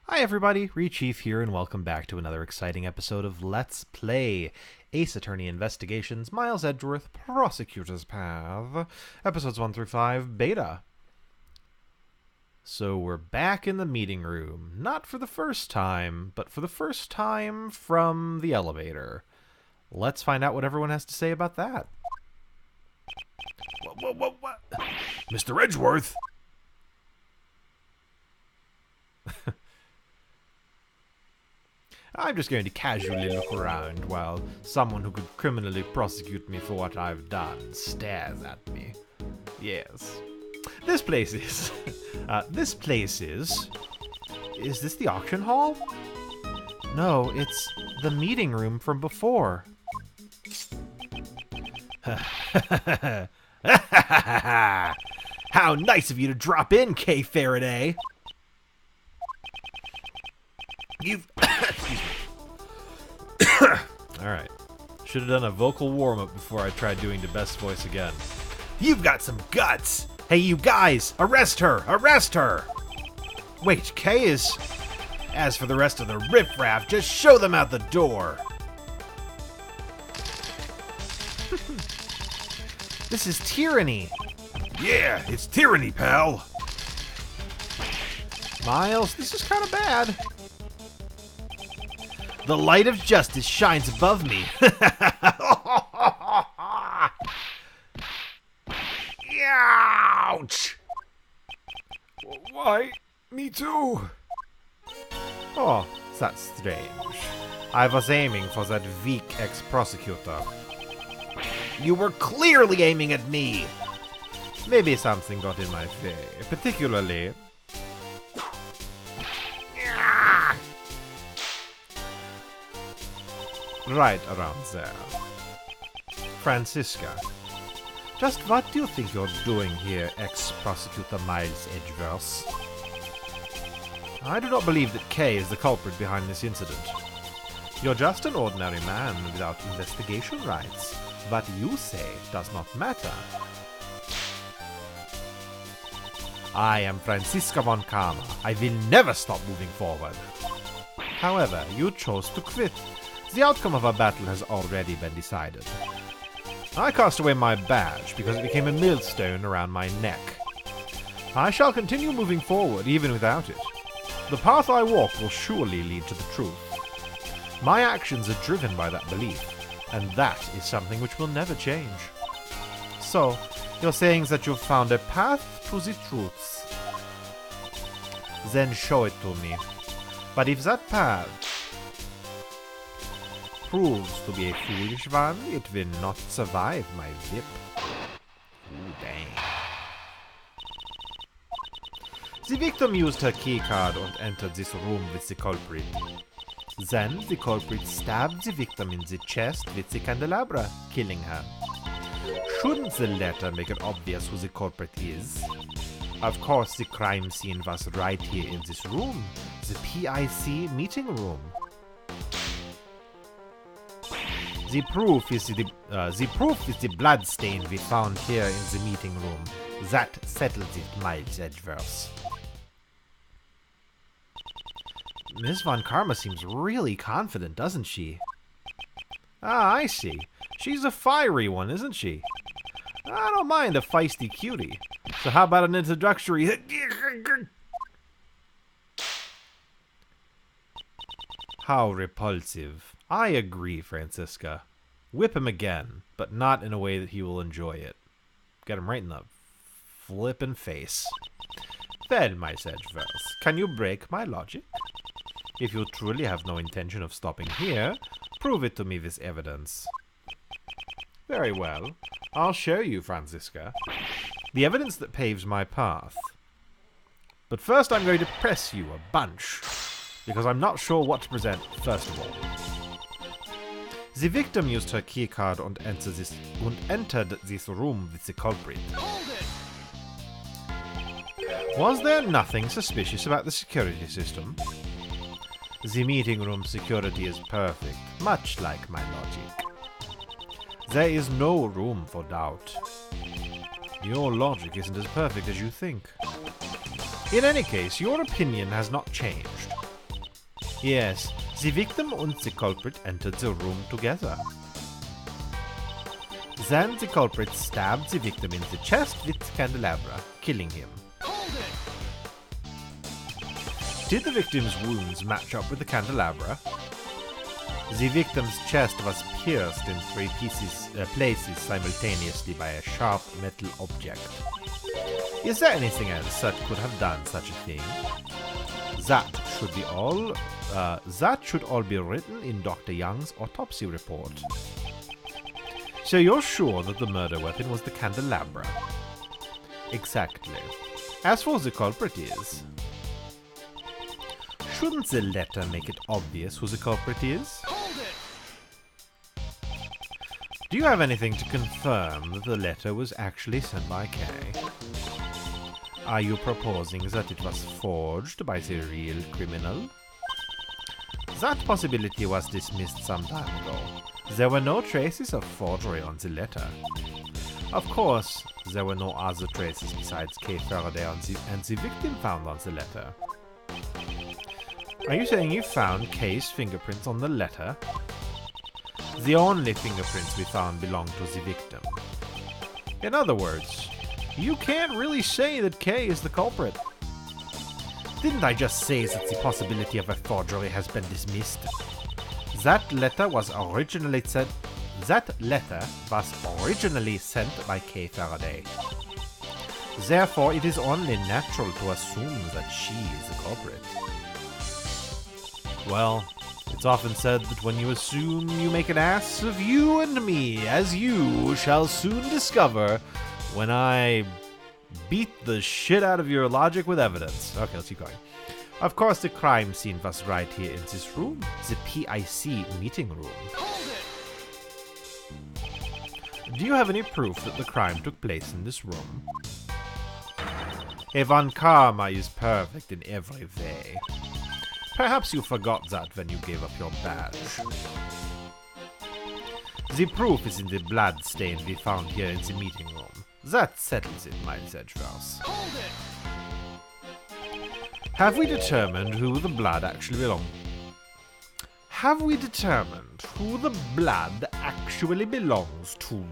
Hi everybody, Rechief here, and welcome back to another exciting episode of Let's Play Ace Attorney Investigations, Miles Edgeworth, Prosecutor's Path, episodes 1 through 5, beta. So we're back in the meeting room, not for the first time, but for the first time from the elevator. Let's find out what everyone has to say about that. What? Mr. Edgeworth! I'm just going to casually look around while someone who could criminally prosecute me for what I've done stares at me. Yes. This place is... Is this the auction hall? No, it's the meeting room from before. How nice of you to drop in, K. Faraday! You've... Excuse me. Alright. Should have done a vocal warm-up before I tried doing the best voice again. You've got some guts! Hey, you guys! Arrest her! Arrest her! Wait, Kay is... As for the rest of the riffraff, just show them out the door! This is tyranny! Yeah, it's tyranny, pal! Miles, this is kind of bad. The light of justice shines above me. Ouch! Why, me too. Oh, that's strange. I was aiming for that weak ex-prosecutor. You were clearly aiming at me. Maybe something got in my way, particularly... right around there. Francisca. Just what do you think you're doing here, ex-prosecutor Miles Edgeworth? I do not believe that Kay is the culprit behind this incident. You're just an ordinary man without investigation rights. What you say does not matter. I am Francisca von Karma. I will never stop moving forward. However, you chose to quit. The outcome of our battle has already been decided. I cast away my badge because it became a millstone around my neck. I shall continue moving forward even without it. The path I walk will surely lead to the truth. My actions are driven by that belief, and that is something which will never change. So, you're saying that you've found a path to the truths. Then show it to me. But if that path proves to be a foolish one, it will not survive my whip. Ooh, dang. The victim used her keycard and entered this room with the culprit. Then the culprit stabbed the victim in the chest with the candelabra, killing her. Shouldn't the letter make it obvious who the culprit is? Of course, the crime scene was right here in this room, the PIC meeting room. The proof is the blood stain we found here in the meeting room. That settles it, Miles Edgeworth. Miss Von Karma seems really confident, doesn't she? Ah, I see. She's a fiery one, isn't she? I don't mind a feisty cutie. So how about an introductory... How repulsive. I agree, Francisca. Whip him again, but not in a way that he will enjoy it. Get him right in the flippin' face. Well, Miles Edgeworth, can you break my logic? If you truly have no intention of stopping here, prove it to me with evidence. Very well. I'll show you, Francisca. The evidence that paves my path. But first I'm going to press you a bunch, because I'm not sure what to present first of all. The victim used her keycard and entered this room with the culprit. Was there nothing suspicious about the security system? The meeting room security is perfect, much like my logic. There is no room for doubt. Your logic isn't as perfect as you think. In any case, your opinion has not changed. Yes, the victim and the culprit entered the room together. Then the culprit stabbed the victim in the chest with the candelabra, killing him. Did the victim's wounds match up with the candelabra? The victim's chest was pierced in 3 places simultaneously by a sharp metal object. Is there anything else that could have done such a thing? That should all be written in Dr. Young's autopsy report. So you're sure that the murder weapon was the candelabra? Exactly. As for the culprit is... Shouldn't the letter make it obvious who the culprit is? Do you have anything to confirm that the letter was actually sent by Kay? Are you proposing that it was forged by the real criminal? That possibility was dismissed some time ago. There were no traces of forgery on the letter. Of course, there were no other traces besides Kay Faraday and the victim found on the letter. Are you saying you found Kay's fingerprints on the letter? The only fingerprints we found belonged to the victim. In other words, you can't really say that Kay is the culprit. Didn't I just say that the possibility of a forgery has been dismissed? That letter was originally sent by Kay Faraday. Therefore, it is only natural to assume that she is the culprit. Well, it's often said that when you assume, you make an ass of you and me, as you shall soon discover when I beat the shit out of your logic with evidence. Okay, let's keep going. Of course, the crime scene was right here in this room, the PIC meeting room. Do you have any proof that the crime took place in this room? Evan Karma is perfect in every way. Perhaps you forgot that when you gave up your badge. The proof is in the blood stain we found here in the meeting room. That settles it, Miles Edgeworth. Have we determined who the blood actually belongs? Have we determined who the blood actually belongs to?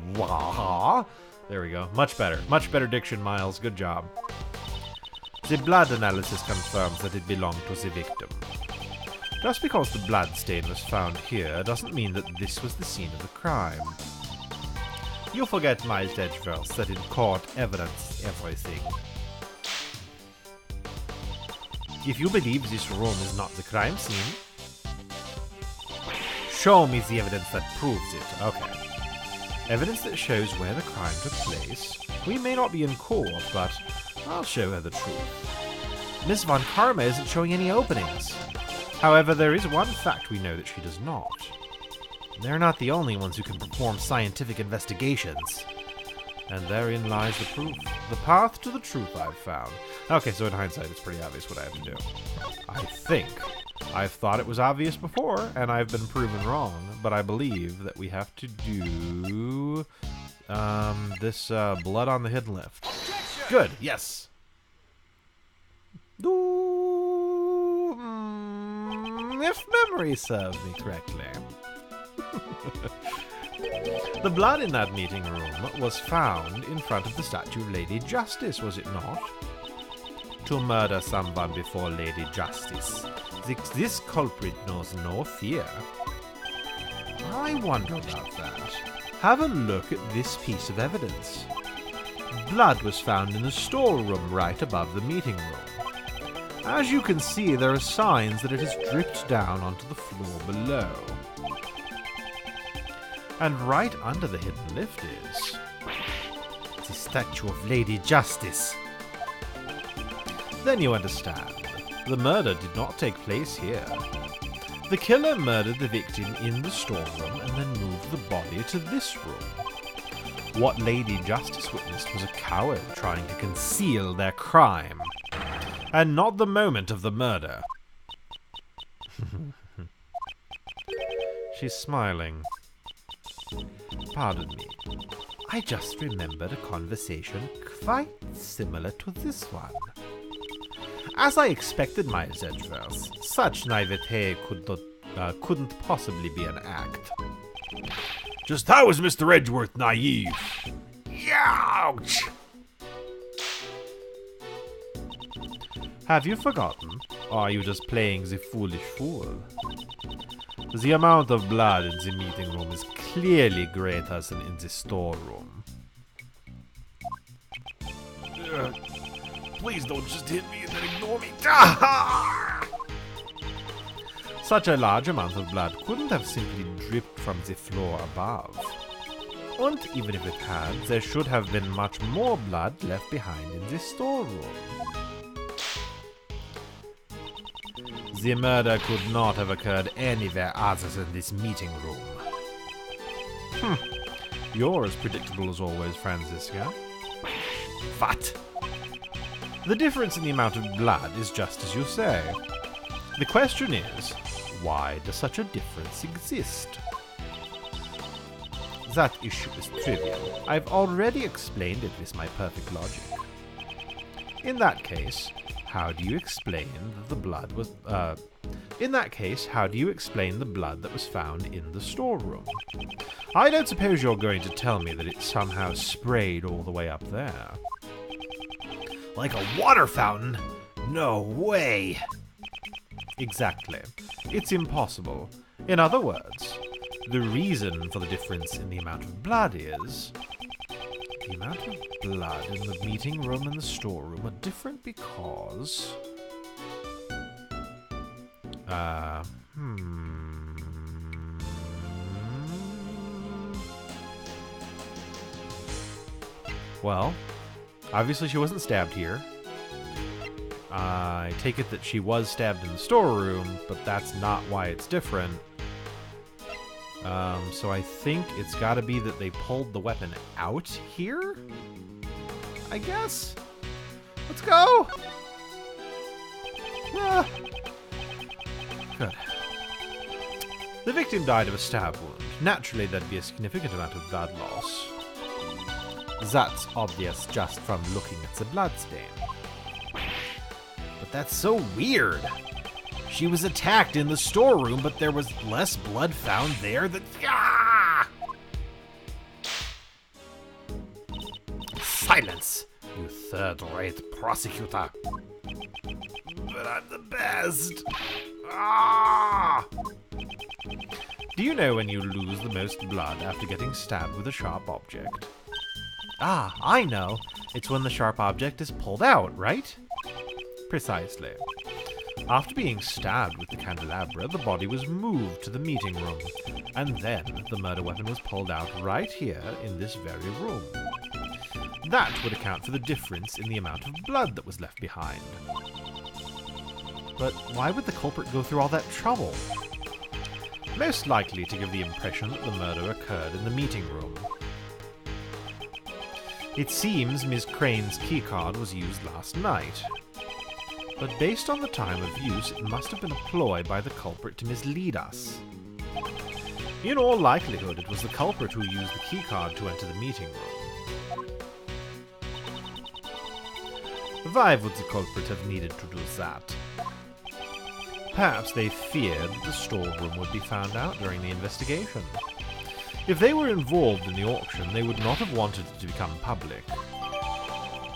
There we go. Much better. Much better diction, Miles. Good job. The blood analysis confirms that it belonged to the victim. Just because the blood stain was found here doesn't mean that this was the scene of the crime. You forget, Miles Edgeworth, that in court evidence is everything. If you believe this room is not the crime scene, show me the evidence that proves it. Okay. Evidence that shows where the crime took place. We may not be in court, but I'll show her the truth. Miss Von Karma isn't showing any openings. However, there is one fact we know that she does not. They're not the only ones who can perform scientific investigations. And therein lies the proof. The path to the truth I've found. Okay, so in hindsight, it's pretty obvious what I have to do. I think. I've thought it was obvious before, and I've been proven wrong. But I believe that we have to do... this blood on the hidden lift. Good, yes. If memory serves me correctly. The blood in that meeting room was found in front of the statue of Lady Justice, was it not? To murder someone before Lady Justice. This culprit knows no fear. I wonder about that. Have a look at this piece of evidence. Blood was found in the storeroom right above the meeting room. As you can see, there are signs that it has dripped down onto the floor below. And right under the hidden lift is... the statue of Lady Justice. Then you understand. The murder did not take place here. The killer murdered the victim in the storeroom and then moved the body to this room. What Lady Justice witnessed was a coward trying to conceal their crime. And not the moment of the murder. She's smiling. Pardon me. I just remembered a conversation quite similar to this one. As I expected, Miles Edgeworth, such naivete couldn't possibly be an act. Just how is Mr. Edgeworth naive? Ouch! Have you forgotten? Or are you just playing the foolish fool? The amount of blood in the meeting room is clearly greater than in the storeroom. Please don't just hit me and then ignore me. Such a large amount of blood couldn't have simply dripped from the floor above. And even if it had, there should have been much more blood left behind in the storeroom. The murder could not have occurred anywhere other than this meeting room. You're as predictable as always, Franziska. What? The difference in the amount of blood is just as you say. The question is, why does such a difference exist? That issue is trivial. I've already explained it with my perfect logic. In that case, how do you explain that the blood was... in that case, how do you explain the blood that was found in the storeroom? I don't suppose you're going to tell me that it somehow sprayed all the way up there. Like a water fountain? No way! Exactly. It's impossible. In other words, the reason for the difference in the amount of blood is... the amount of blood in the meeting room and the storeroom are different because... Well, obviously she wasn't stabbed here. I take it that she was stabbed in the storeroom, but that's not why it's different. So I think it's gotta be that they pulled the weapon out here? I guess? Let's go! Ah. Good. The victim died of a stab wound. Naturally, there'd be a significant amount of blood loss. That's obvious just from looking at the bloodstain. But that's so weird. She was attacked in the storeroom, but there was less blood found there than... Silence, you third-rate prosecutor. But I'm the best. Do you know when you lose the most blood after getting stabbed with a sharp object? Ah, I know. It's when the sharp object is pulled out, right? Precisely. After being stabbed with the candelabra, the body was moved to the meeting room, and then the murder weapon was pulled out right here in this very room. That would account for the difference in the amount of blood that was left behind. But why would the culprit go through all that trouble? Most likely to give the impression that the murder occurred in the meeting room. It seems Ms. Crane's keycard was used last night. But based on the time of use, it must have been a ploy by the culprit to mislead us. In all likelihood, it was the culprit who used the keycard to enter the meeting room. Why would the culprit have needed to do that? Perhaps they feared that the storeroom would be found out during the investigation. If they were involved in the auction, they would not have wanted it to become public.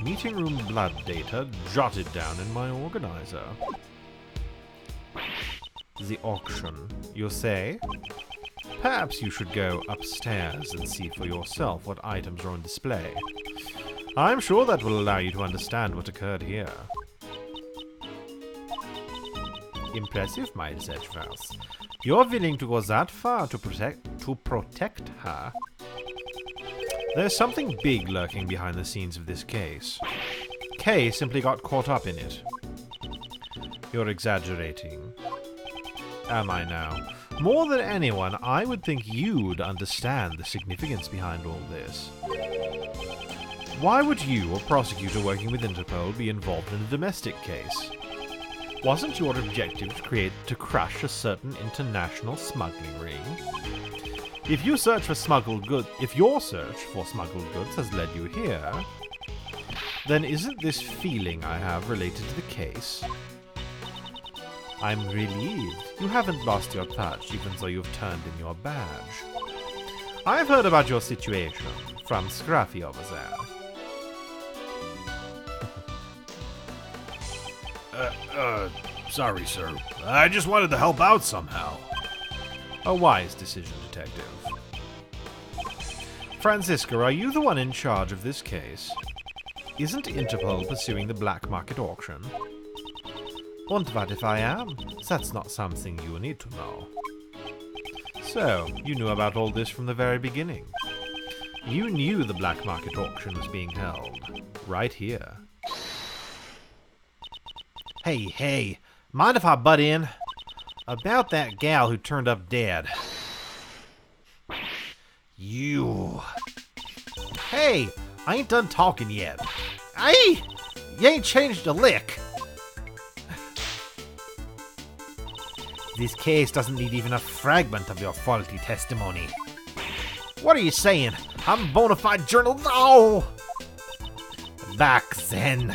Meeting room blood data jotted down in my organizer. The auction, you say? Perhaps you should go upstairs and see for yourself what items are on display. I'm sure that will allow you to understand what occurred here. Impressive, Miles Edgeworth. You're willing to go that far to protect her. There's something big lurking behind the scenes of this case. Kay simply got caught up in it. You're exaggerating. Am I now? More than anyone, I would think you'd understand the significance behind all this. Why would you, a prosecutor working with Interpol, be involved in a domestic case? Wasn't your objective to crush a certain international smuggling ring? If your search for smuggled goods has led you here, Then isn't this feeling I have related to the case? I'm relieved. You haven't lost your touch, even though you've turned in your badge. I've heard about your situation from Scruffy over there. Sorry, sir. I just wanted to help out somehow. A wise decision, Detective. Francisca, are you the one in charge of this case? Isn't Interpol pursuing the black market auction? And what if I am? That's not something you need to know. So, you knew about all this from the very beginning. You knew the black market auction was being held. Right here. Hey, mind if I butt in? About that gal who turned up dead. You. Hey, I ain't done talking yet. Hey, you ain't changed a lick. This case doesn't need even a fragment of your faulty testimony. What are you saying? I'm a bona fide journal. No! Back then,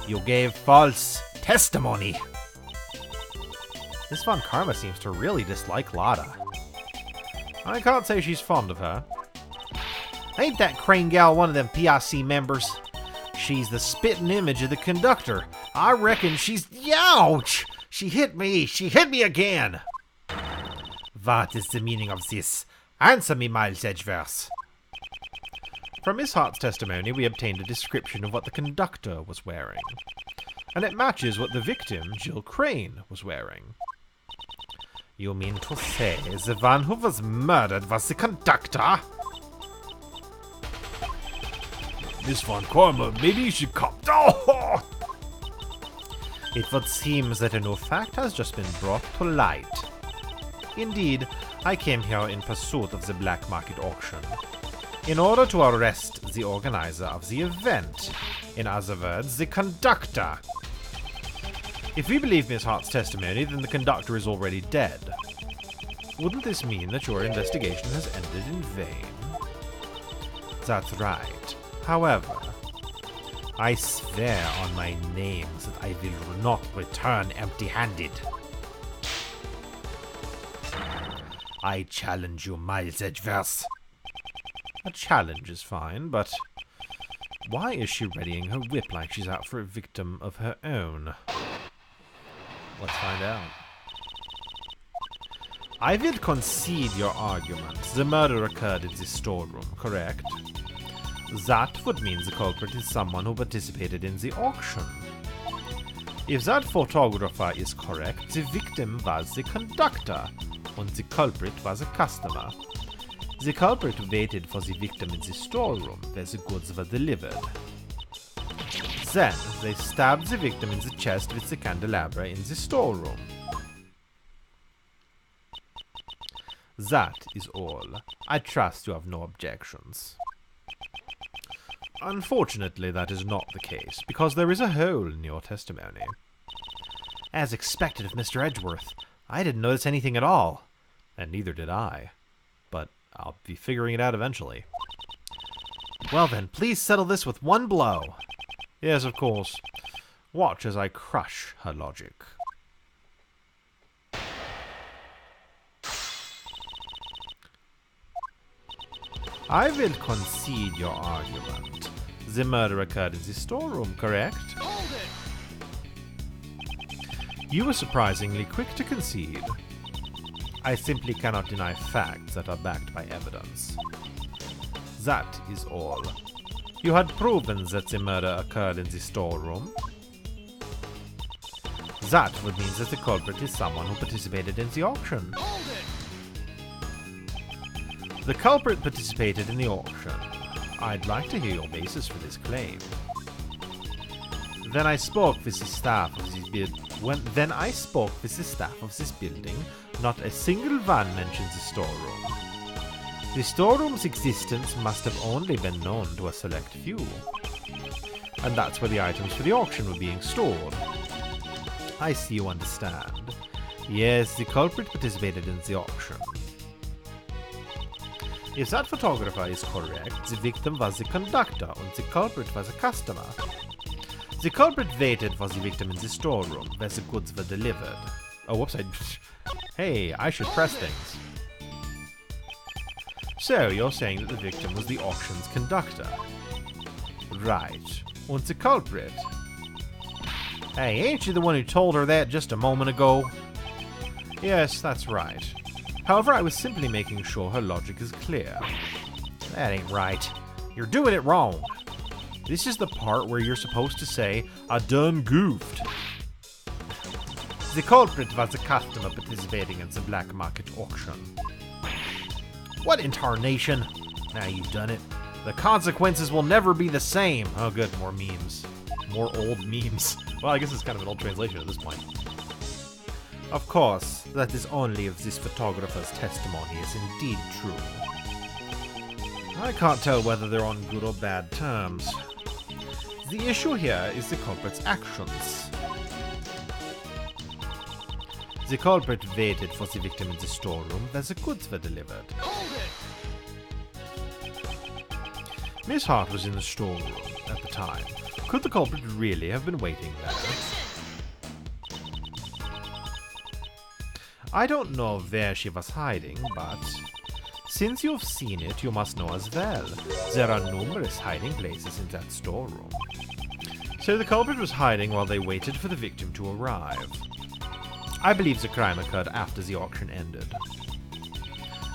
you gave false testimony. This Von Karma seems to really dislike Lotta. I can't say she's fond of her. Ain't that Crane gal one of them PIC members? She's the spitting image of the conductor. I reckon she's... Ouch! She hit me! She hit me again! What is the meaning of this? Answer me, Miles Edgeworth. From Miss Hart's testimony, we obtained a description of what the conductor was wearing. And it matches what the victim, Jill Crane, was wearing. You mean to say the one who was murdered was the conductor? Miss Von Karma, maybe you should come... Oh! It would seem that a new fact has just been brought to light. Indeed, I came here in pursuit of the black market auction, in order to arrest the organizer of the event. In other words, the conductor. If we believe Miss Hart's testimony, then the conductor is already dead. Wouldn't this mean that your investigation has ended in vain? That's right. However, I swear on my name that I will not return empty-handed. I challenge you, Miles Edgeworth. A challenge is fine, but why is she readying her whip like she's out for a victim of her own? Let's find out. I will concede your argument. The murder occurred in the storeroom, correct? That would mean the culprit is someone who participated in the auction. If that photographer is correct, the victim was the conductor, and the culprit was a customer. The culprit waited for the victim in the storeroom, where the goods were delivered. Then, they stabbed the victim in the chest with the candelabra in the storeroom. That is all. I trust you have no objections. Unfortunately, that is not the case, because there is a hole in your testimony. As expected of Mr. Edgeworth, I didn't notice anything at all. And neither did I. But I'll be figuring it out eventually. Well then, please settle this with one blow. Yes, of course. Watch as I crush her logic. I will concede your argument. The murder occurred in the storeroom, correct? Hold it! You were surprisingly quick to concede. I simply cannot deny facts that are backed by evidence. That is all. You had proven that the murder occurred in the storeroom. That would mean that the culprit is someone who participated in the auction. Hold it! The culprit participated in the auction. I'd like to hear your basis for this claim. Then I spoke with the staff of this building. Not a single one mentions the storeroom. The storeroom's existence must have only been known to a select few. And that's where the items for the auction were being stored. I see you understand. Yes, the culprit participated in the auction. If that photographer is correct, the victim was the conductor and the culprit was a customer. The culprit waited for the victim in the storeroom where the goods were delivered. Oh, whoops, hey, I should press things. So, you're saying that the victim was the auction's conductor? Right. And the culprit? Hey, ain't you the one who told her that just a moment ago? Yes, that's right. However, I was simply making sure her logic is clear. That ain't right. You're doing it wrong. This is the part where you're supposed to say, I done goofed. The culprit was a customer participating in the black market auction. What in tarnation? Now you've done it. The consequences will never be the same. Oh good, more memes. More old memes. Well, I guess it's kind of an old translation at this point. Of course, that is only if this photographer's testimony is indeed true. I can't tell whether they're on good or bad terms. The issue here is the culprit's actions. The culprit waited for the victim in the storeroom where the goods were delivered. Miss Hart was in the storeroom at the time. Could the culprit really have been waiting there? I don't know where she was hiding, but since you've seen it, you must know as well. There are numerous hiding places in that storeroom. So the culprit was hiding while they waited for the victim to arrive. I believe the crime occurred after the auction ended.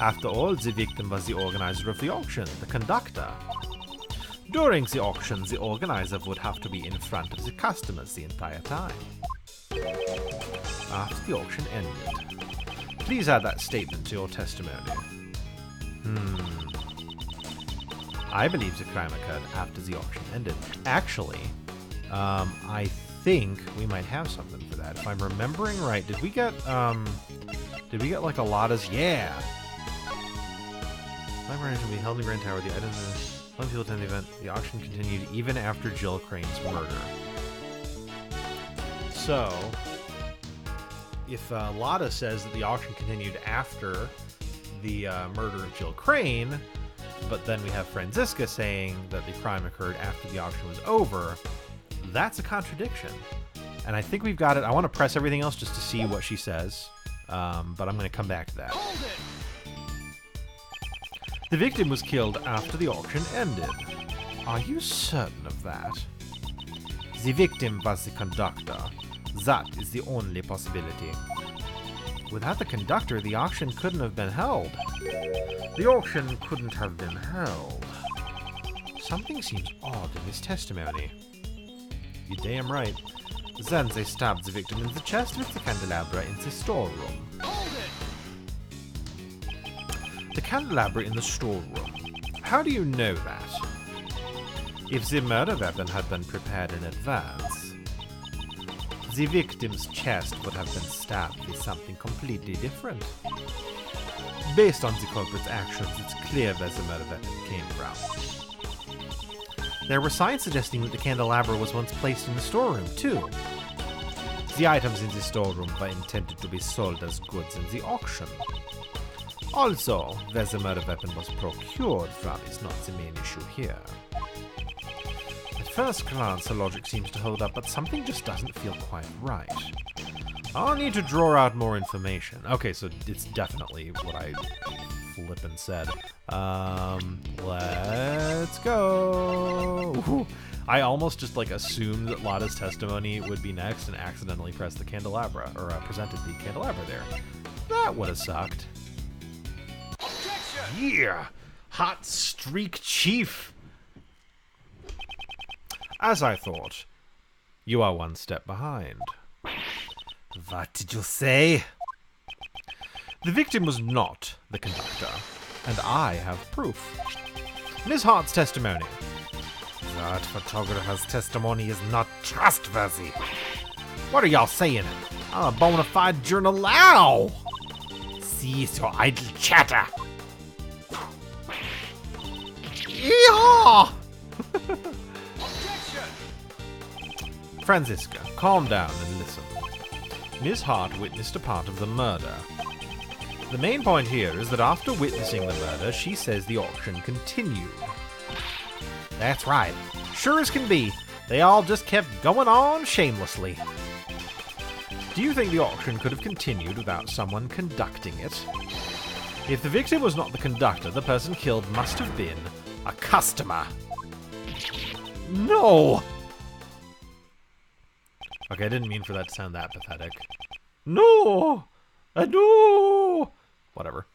After all, the victim was the organizer of the auction, the conductor. During the auction, the organizer would have to be in front of the customers the entire time. After the auction ended. Please add that statement to your testimony. I believe the crime occurred after the auction ended. Actually, I think we might have something for that. If I'm remembering right, did we get like a lot of... Yeah! Librarians will be held in Grand Tower. The items... Some people attend the event. The auction continued even after Jill Crane's murder. So, if Lotta says that the auction continued after the murder of Jill Crane, but then we have Franziska saying that the crime occurred after the auction was over, that's a contradiction. And I think we've got it. I want to press everything else just to see what she says, but I'm going to come back to that. The victim was killed after the auction ended. Are you certain of that? The victim was the conductor. That is the only possibility. Without the conductor, the auction couldn't have been held. The auction couldn't have been held. Something seems odd in his testimony. You're damn right. Then they stabbed the victim in the chest with the candelabra in the storeroom. The candelabra in the storeroom. How do you know that? If the murder weapon had been prepared in advance, the victim's chest would have been stabbed with something completely different. Based on the culprit's actions, it's clear where the murder weapon came from. There were signs suggesting that the candelabra was once placed in the storeroom, too. The items in the storeroom were intended to be sold as goods in the auction. Also, where the murder weapon was procured from is not the main issue here. At first glance, the logic seems to hold up, but something just doesn't feel quite right. I'll need to draw out more information. Okay, so it's definitely what I flippin' said. Let's go! Ooh. I almost just like assumed that Lotta's testimony would be next and accidentally pressed the candelabra, or presented the candelabra there. That would have sucked. Yeah! Hot streak chief! As I thought, you are one step behind. What did you say? The victim was not the conductor, and I have proof. Ms. Hart's testimony. That photographer's testimony is not trustworthy. What are y'all saying? I'm a bona fide journal. Ow! Cease your idle chatter. Yeehaw! Franziska, calm down and listen. Ms. Hart witnessed a part of the murder. The main point here is that after witnessing the murder, she says the auction continued. That's right. Sure as can be, They all just kept going on shamelessly. Do you think the auction could have continued without someone conducting it? If the victim was not the conductor, the person killed must have been a customer. No! Okay, I didn't mean for that to sound that pathetic. No! No! Whatever.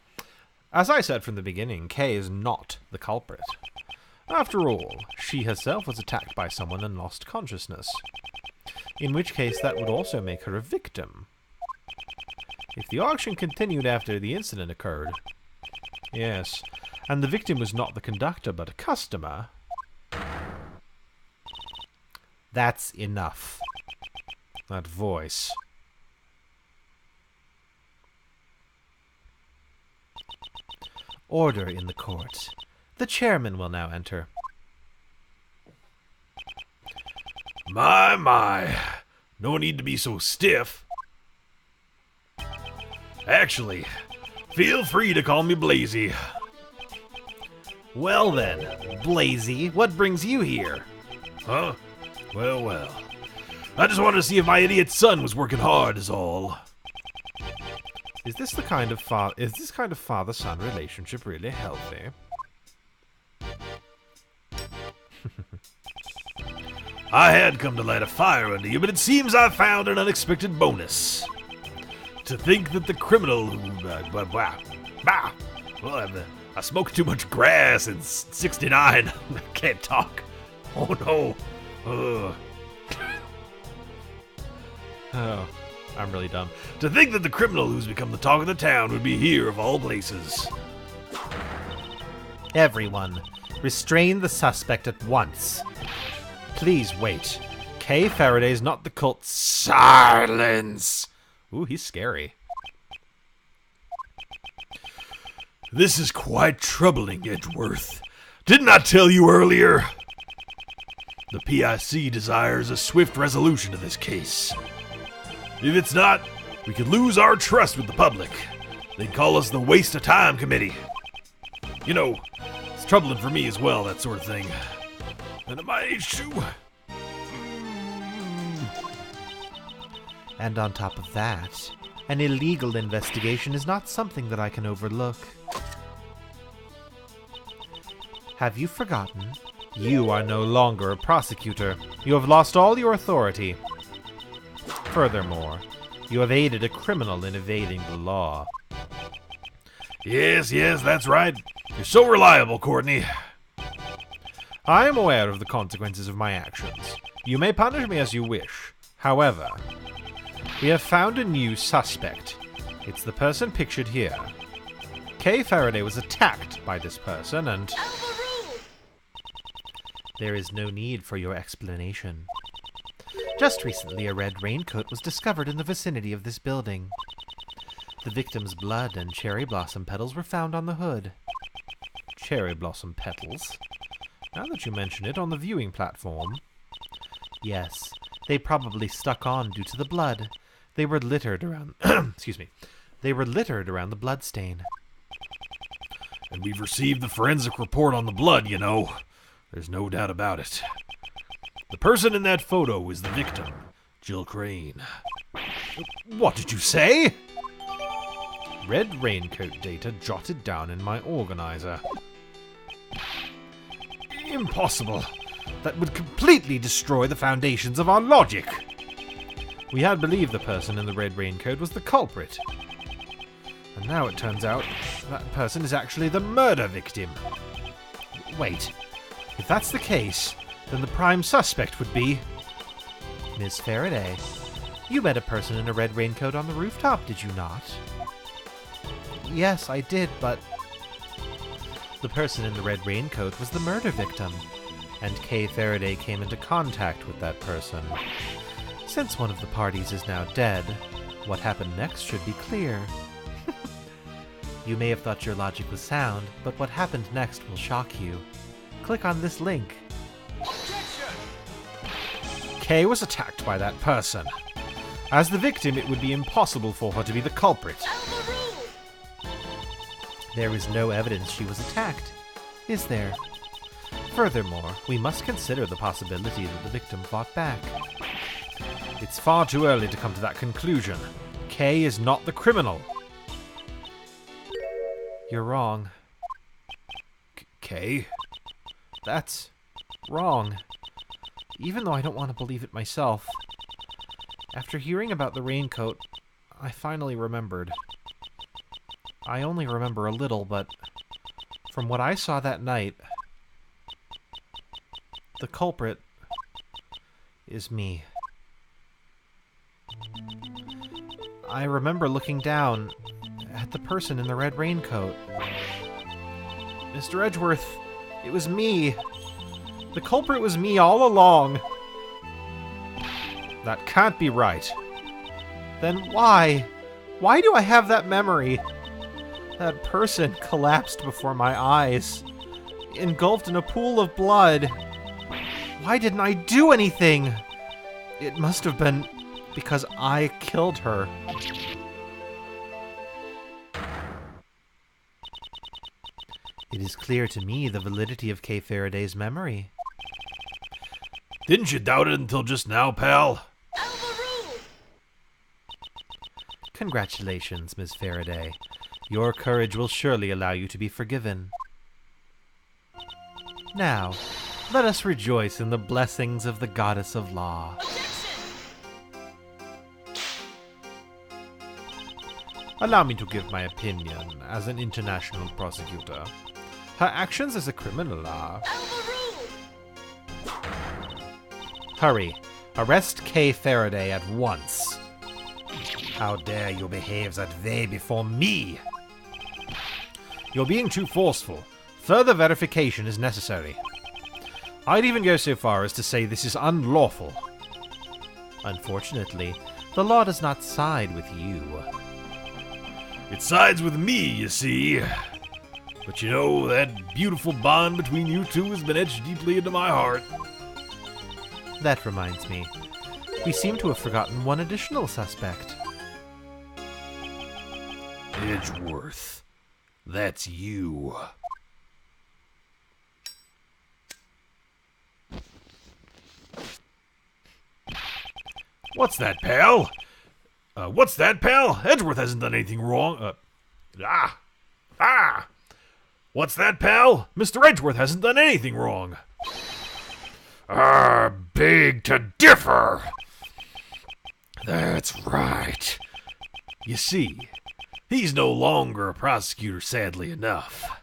As I said from the beginning, Kay is not the culprit. After all, she herself was attacked by someone and lost consciousness. In which case, that would also make her a victim. If the auction continued after the incident occurred, yes, and the victim was not the conductor but a customer, that's enough. That voice. Order in the court. The chairman will now enter. My. No need to be so stiff. Actually, feel free to call me Blazy. Well then, Blazy, what brings you here? Huh? Well. I just wanted to see if my idiot son was working hard is all. Is this kind of father-son relationship really healthy? I had come to light a fire under you, but it seems I found an unexpected bonus. To think that the criminal who... I smoked too much grass in '69. I can't talk. Oh no. Oh, I'm really dumb. To think that the criminal who's become the talk of the town would be here of all places. Everyone, restrain the suspect at once. Please wait. Kay Faraday's not the cult. Silence! Ooh, he's scary. This is quite troubling, Edgeworth. Didn't I tell you earlier? The PIC desires a swift resolution to this case. If it's not, we could lose our trust with the public. They'd call us the Waste of Time Committee. You know, it's troubling for me as well, that sort of thing. And at my age, too. And on top of that, an illegal investigation is not something that I can overlook. Have you forgotten? You are no longer a prosecutor. You have lost all your authority. Furthermore, you have aided a criminal in evading the law. Yes, that's right. You're so reliable, Courtney. I am aware of the consequences of my actions. You may punish me as you wish. However, we have found a new suspect. It's the person pictured here. Kay Faraday was attacked by this person, and... There is no need for your explanation. Just recently, a red raincoat was discovered in the vicinity of this building. The victim's blood and cherry blossom petals were found on the hood. Cherry blossom petals? Now that you mention it, on the viewing platform. Yes, they probably stuck on due to the blood. They were littered around... excuse me. They were littered around the blood stain. And we've received the forensic report on the blood, you know. There's no doubt about it. The person in that photo is the victim, Jill Crane. What did you say? Red raincoat data jotted down in my organizer. Impossible. That would completely destroy the foundations of our logic. We had believed the person in the red raincoat was the culprit. And now it turns out that person is actually the murder victim. Wait, if that's the case, then the prime suspect would be... Miss Faraday, you met a person in a red raincoat on the rooftop, did you not? Yes, I did, but... The person in the red raincoat was the murder victim, and Kay Faraday came into contact with that person. Since one of the parties is now dead, what happened next should be clear. You may have thought your logic was sound, but what happened next will shock you. Click on this link. Kay was attacked by that person. As the victim, it would be impossible for her to be the culprit. There is no evidence she was attacked, is there? Furthermore, we must consider the possibility that the victim fought back. It's far too early to come to that conclusion. Kay is not the criminal. You're wrong. Kay? That's wrong. Even though I don't want to believe it myself. After hearing about the raincoat, I finally remembered. I only remember a little, but from what I saw that night, the culprit is me. I remember looking down at the person in the red raincoat. Mr. Edgeworth, it was me. The culprit was me all along. That can't be right. Then why? Why do I have that memory? That person collapsed before my eyes, engulfed in a pool of blood. Why didn't I do anything? It must have been because I killed her. It is clear to me the validity of Kay Faraday's memory. Didn't you doubt it until just now, pal? Congratulations, Miss Faraday. Your courage will surely allow you to be forgiven. Now, let us rejoice in the blessings of the goddess of law. Allow me to give my opinion as an international prosecutor. Her actions as a criminal are... Hurry. Arrest Kay Faraday at once. How dare you behave that way before me? You're being too forceful. Further verification is necessary. I'd even go so far as to say this is unlawful. Unfortunately, the law does not side with you. It sides with me, you see. But you know, that beautiful bond between you two has been etched deeply into my heart. That reminds me. We seem to have forgotten one additional suspect. Edgeworth. That's you. What's that, pal? What's that, pal? Edgeworth hasn't done anything wrong. What's that, pal? Mr. Edgeworth hasn't done anything wrong. Beg to differ. That's right. You see, he's no longer a prosecutor, sadly enough.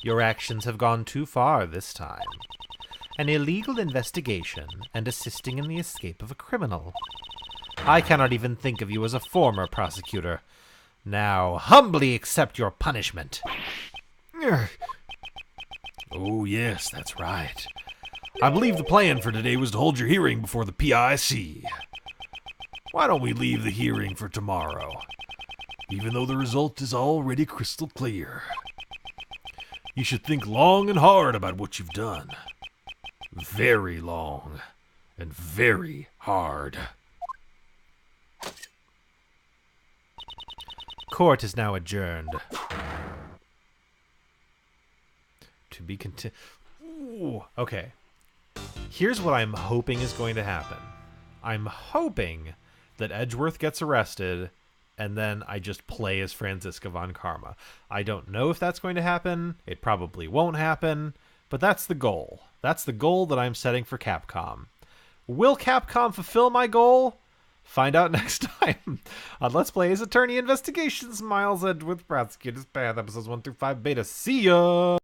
Your actions have gone too far this time. An illegal investigation and assisting in the escape of a criminal. I cannot even think of you as a former prosecutor. Now, humbly accept your punishment. Oh, yes, that's right. I believe the plan for today was to hold your hearing before the PIC. Why don't we leave the hearing for tomorrow, even though the result is already crystal clear? You should think long and hard about what you've done. Very long and very hard. Court is now adjourned. To be Ooh, okay. Here's what I'm hoping is going to happen. I'm hoping that Edgeworth gets arrested, and then I just play as Franziska von Karma. I don't know if that's going to happen. It probably won't happen, but that's the goal. That's the goal that I'm setting for Capcom. Will Capcom fulfill my goal? Find out next time on Let's Play Ace Attorney Investigations, Miles Edgeworth, Prosecutor's Path, episodes 1 through 5 beta. See ya!